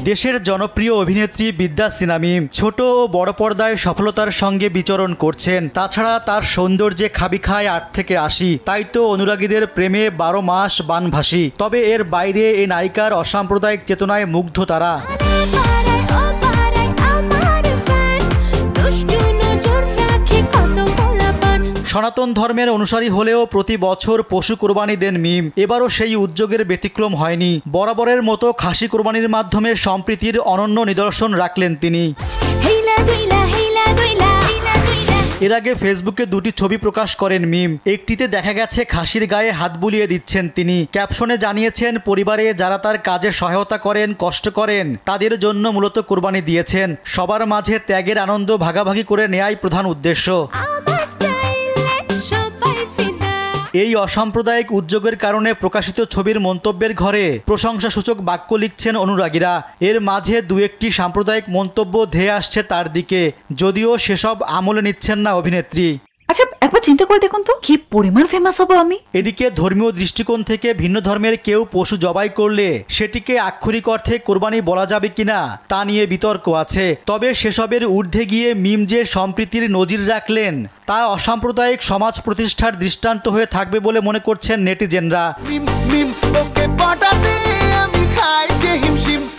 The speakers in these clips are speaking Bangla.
দেশের জনপ্রিয় অভিনেত্রী বিদ্যা সিনহা মিম ছোট ও বড় পর্দায় সফলতার সঙ্গে বিচরণ করছেন। তাছাড়া তার সৌন্দর্যে খাবি খায় 8 থেকে 80, তাই তো অনুরাগীদের প্রেমে 12 মাস বানভাসী। তবে এর বাইরে এই নায়িকার অসাম্প্রদায়িক চেতনায় মুগ্ধ তারা। সনাতন ধর্মের অনুসারী হলেও প্রতি বছর পশু কোরবানি দেন মিম। এবারও সেই উদ্যোগের ব্যতিক্রম হয়নি। বরাবরের মতো খাসি কোরবানির মাধ্যমে সম্প্রীতির অনন্য নিদর্শন রাখলেন তিনি। এর আগে ফেসবুকে 2টি ছবি প্রকাশ করেন মিম। একটিতে দেখা গেছে খাসির গায়ে হাত বুলিয়ে দিচ্ছেন তিনি। ক্যাপশনে জানিয়েছেন পরিবারে যারা তার কাজে সহায়তা করেন, কষ্ট করেন, তাদের জন্য মূলত কোরবানি দিয়েছেন। সবার মাঝে ত্যাগের আনন্দ ভাগাভাগি করে নেয়াই প্রধান উদ্দেশ্য। এই অসাম্প্রদায়িক উদ্যোগের কারণে প্রকাশিত ছবির মন্তব্যের ঘরে প্রশংসাসূচক বাক্য লিখছেন অনুরাগীরা। এর মাঝে 2-1টি সাম্প্রদায়িক মন্তব্য ধেয়ে আসছে তার দিকে, যদিও সেসব আমলে নিচ্ছেন না অভিনেত্রী। আচ্ছা, একবার চিন্তা করে দেখুন তো কি পরিমাণ ফেমাস হব আমি। এদিকে ধর্মীয় দৃষ্টিকোণ থেকে ভিন্ন ধর্মের কেউ পশু জবাই করলে সেটিকে আক্ষরিক অর্থে কোরবানি বলা যাবে কিনা তা নিয়ে বিতর্ক আছে। তবে সেসবের ঊর্ধ্বে গিয়ে মিম যে সম্প্রীতির নজির রাখলেন তা অসাম্প্রদায়িক সমাজ প্রতিষ্ঠার দৃষ্টান্ত হয়ে থাকবে বলে মনে করছেন নেটিজেনরা।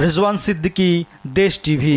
রেজওয়ান সিদ্দিকী, দেশ টিভি।